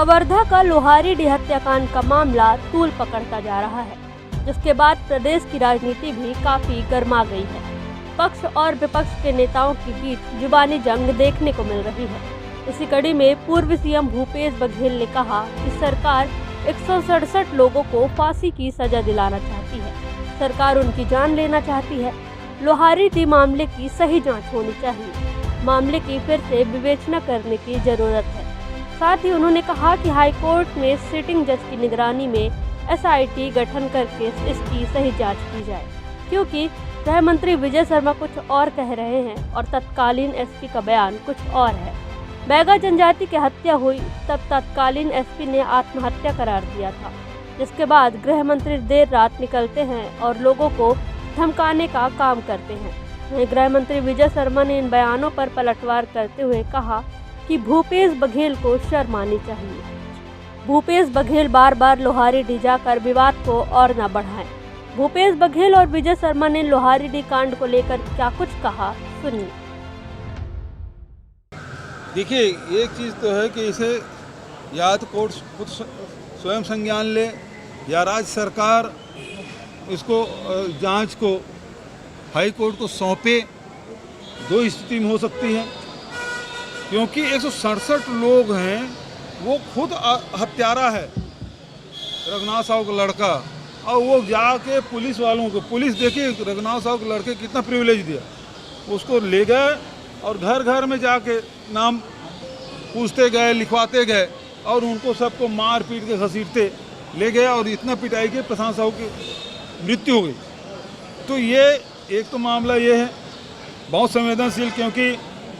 कवर्धा का लोहारी हत्याकांड का मामला तूल पकड़ता जा रहा है, जिसके बाद प्रदेश की राजनीति भी काफी गर्मा गई है। पक्ष और विपक्ष के नेताओं के बीच जुबानी जंग देखने को मिल रही है। इसी कड़ी में पूर्व सीएम भूपेश बघेल ने कहा कि सरकार 167 लोगों को फांसी की सजा दिलाना चाहती है। सरकार उनकी जान लेना चाहती है। लोहारी मामले की सही जांच होनी चाहिए। मामले की फिर से विवेचना करने की जरूरत है। साथ ही उन्होंने कहा कि हाईकोर्ट में सिटिंग जज की निगरानी में SIT गठन करके इसकी सही जांच की जाए, क्योंकि गृह मंत्री विजय शर्मा कुछ और कह रहे हैं और तत्कालीन SP का बयान कुछ और है। बैगा जनजाति की हत्या हुई तब तत्कालीन SP ने आत्महत्या करार दिया था, जिसके बाद गृह मंत्री देर रात निकलते हैं और लोगों को धमकाने का काम करते हैं। वहीं गृह मंत्री विजय शर्मा ने इन बयानों पर पलटवार करते हुए कहा कि भूपेश बघेल को शर्म आनी चाहिए। भूपेश बघेल बार बार लोहारी जाकर विवाद को और न बढ़ाएं। भूपेश बघेल और विजय शर्मा ने लोहारी कांड को लेकर क्या कुछ कहा, सुनिए। देखिए, एक चीज़ तो है कि इसे या तो कोर्ट खुद स्वयं संज्ञान ले या राज्य सरकार इसको जांच को हाई कोर्ट को सौंपे। दो स्थिति में हो सकती है, क्योंकि 167 लोग हैं, वो खुद हत्यारा है रघुनाथ साहू का लड़का, और वो जाके पुलिस वालों को, पुलिस देखिए रघुनाथ साहू के लड़के कितना प्रिविलेज दिया, उसको ले गए और घर घर में जाके नाम पूछते गए, लिखवाते गए और उनको सबको मार पीट के घसीटते ले गए और इतना पिटाई के प्रशांत साहू की मृत्यु हो गई। तो ये एक तो मामला ये है बहुत संवेदनशील, क्योंकि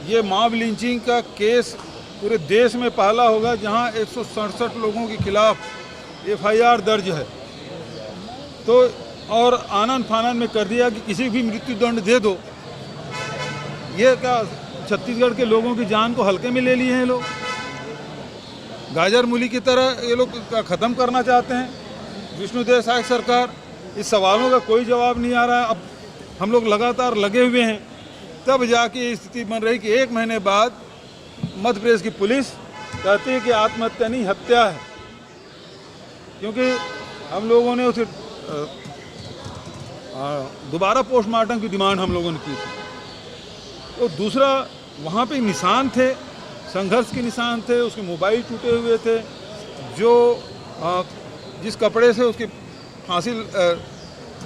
ये मॉब लिंचिंग का केस पूरे देश में पहला होगा जहां 167 लोगों के खिलाफ FIR दर्ज है। तो और आनन फानन में कर दिया कि किसी भी मृत्यु दंड दे दो। ये क्या छत्तीसगढ़ के लोगों की जान को हल्के में ले लिए हैं लोग, गाजर मूली की तरह ये लोग ख़त्म करना चाहते हैं। विष्णुदेव साय सरकार, इस सवालों का कोई जवाब नहीं आ रहा है। अब हम लोग लगातार लगे हुए हैं, तब जाके ये स्थिति बन रही कि 1 महीने बाद मध्य प्रदेश की पुलिस कहती है कि आत्महत्या नहीं, हत्या है, क्योंकि हम लोगों ने उसे दोबारा पोस्टमार्टम की डिमांड हम लोगों ने की थी। तो दूसरा, वहाँ पे निशान थे, संघर्ष के निशान थे, उसके मोबाइल टूटे हुए थे, जो जिस कपड़े से उसकी फांसी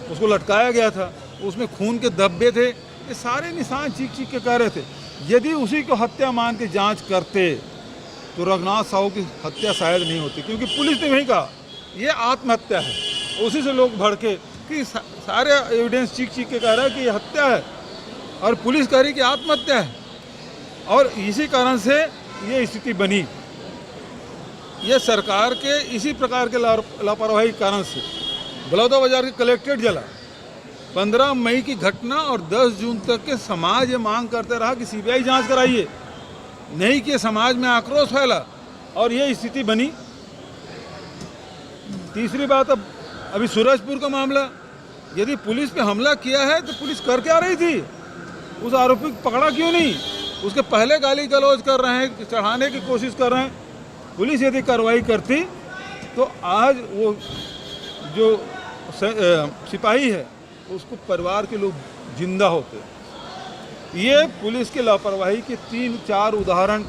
उसको लटकाया गया था उसमें खून के धब्बे थे। ये सारे निशान चीख चीख के कह रहे थे। यदि उसी को हत्या मान के जांच करते तो रघुनाथ साहू की हत्या शायद नहीं होती, क्योंकि पुलिस ने वही कहा ये आत्महत्या है। उसी से लोग भड़के कि सारे एविडेंस चीख चीख के कह रहा है कि ये हत्या है और पुलिस कह रही कि आत्महत्या है। और इसी कारण से ये स्थिति बनी। ये सरकार के इसी प्रकार के लापरवाही कारण से बलौदाबाजार के कलेक्ट्रेट जला। 15 मई की घटना और 10 जून तक के समाज ये मांग करते रहा कि CBI जांच कराइए, नहीं कि समाज में आक्रोश फैला और ये स्थिति बनी। तीसरी बात, अब अभी सूरजपुर का मामला, यदि पुलिस पे हमला किया है तो पुलिस कर क्या रही थी? उस आरोपी को पकड़ा क्यों नहीं? उसके पहले गाली गलौज कर रहे हैं, चढ़ाने की कोशिश कर रहे हैं। पुलिस यदि कार्रवाई करती तो आज वो जो सिपाही है उसको परिवार के लोग जिंदा होते। ये पुलिस की लापरवाही के 3-4 उदाहरण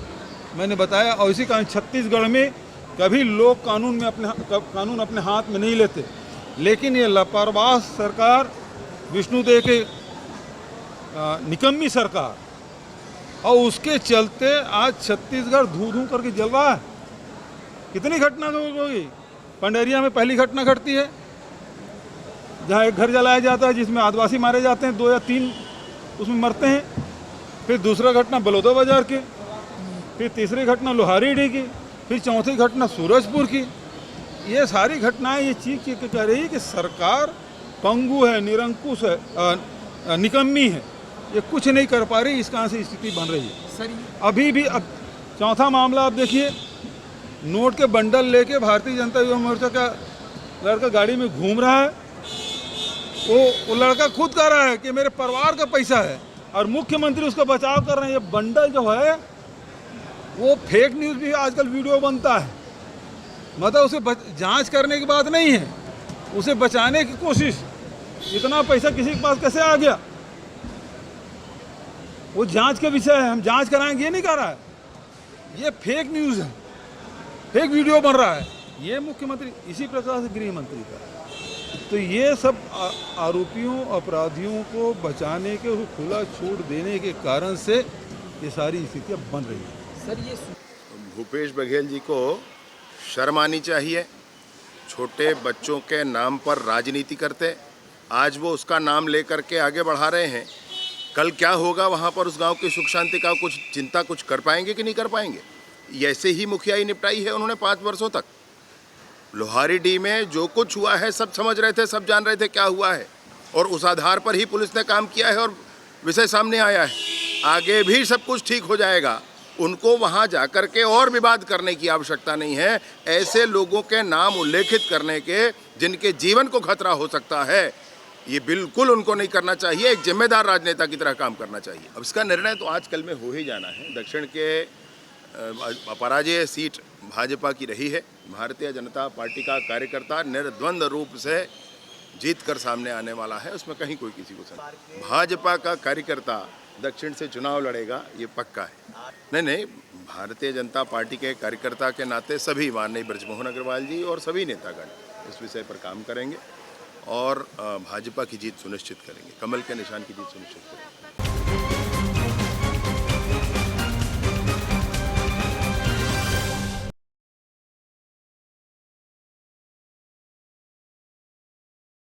मैंने बताया। और इसी कारण छत्तीसगढ़ में कभी लोग कानून अपने हाथ में नहीं लेते, लेकिन ये लापरवाह सरकार, विष्णुदेव के निकम्मी सरकार, और उसके चलते आज छत्तीसगढ़ धू धू करके जल रहा है। कितनी घटना होगी? पंडेरिया में पहली घटना घटती है जहाँ एक घर जलाया जाता है जिसमें आदिवासी मारे जाते हैं, 2 या 3 उसमें मरते हैं। फिर दूसरा घटना बलौदाबाजार की, फिर तीसरी घटना लोहारी की, फिर चौथी घटना सूरजपुर की। ये सारी घटनाएं ये चीख चीख के कह रही है कि सरकार पंगु है, निरंकुश है, निकम्मी है, ये कुछ नहीं कर पा रही। इस कारण से स्थिति बन रही है सर। अभी भी अब चौथा मामला आप देखिए, नोट के बंडल लेके भारतीय जनता युवा मोर्चा का लड़का गाड़ी में घूम रहा है। वो लड़का खुद कह रहा है कि मेरे परिवार का पैसा है, और मुख्यमंत्री उसका बचाव कर रहे हैं। ये बंडल जो है वो फेक न्यूज़ भी आजकल वीडियो बनता है मतलब उसे जांच करने की बात नहीं है, उसे बचाने की कोशिश। इतना पैसा किसी के पास कैसे आ गया, वो जांच का विषय है। हम जांच कराएंगे ये नहीं कर रहा है, ये फेक न्यूज़ है, फेक वीडियो बन रहा है। ये मुख्यमंत्री, इसी प्रकार से गृह मंत्री का। तो ये सब आरोपियों अपराधियों को बचाने के, खुला छूट देने के कारण से ये सारी स्थितियाँ बन रही हैं। सर ये भूपेश बघेल जी को शर्म आनी चाहिए। छोटे बच्चों के नाम पर राजनीति करते, आज वो उसका नाम लेकर के आगे बढ़ा रहे हैं। कल क्या होगा वहाँ पर, उस गांव की सुख शांति का कुछ चिंता कुछ कर पाएंगे कि नहीं कर पाएंगे? ऐसे ही मुखियाई निपटाई है उन्होंने 5 वर्षों तक। लोहारीडीह में जो कुछ हुआ है सब समझ रहे थे, सब जान रहे थे क्या हुआ है, और उस आधार पर ही पुलिस ने काम किया है और विषय सामने आया है। आगे भी सब कुछ ठीक हो जाएगा। उनको वहां जाकर के और विवाद करने की आवश्यकता नहीं है। ऐसे लोगों के नाम उल्लेखित करने के जिनके जीवन को खतरा हो सकता है, ये बिल्कुल उनको नहीं करना चाहिए। एक जिम्मेदार राजनेता की तरह काम करना चाहिए। अब इसका निर्णय तो आजकल में हो ही जाना है। दक्षिण के पराजय सीट भाजपा की रही है। भारतीय जनता पार्टी का कार्यकर्ता निर्द्वंद रूप से जीत कर सामने आने वाला है, उसमें कहीं कोई किसी को संदेह। भाजपा का कार्यकर्ता दक्षिण से चुनाव लड़ेगा, ये पक्का है। नहीं, भारतीय जनता पार्टी के कार्यकर्ता के नाते सभी, माननीय बृजमोहन अग्रवाल जी और सभी नेतागण इस विषय पर काम करेंगे और भाजपा की जीत सुनिश्चित करेंगे, कमल के निशान की जीत सुनिश्चित करेंगे।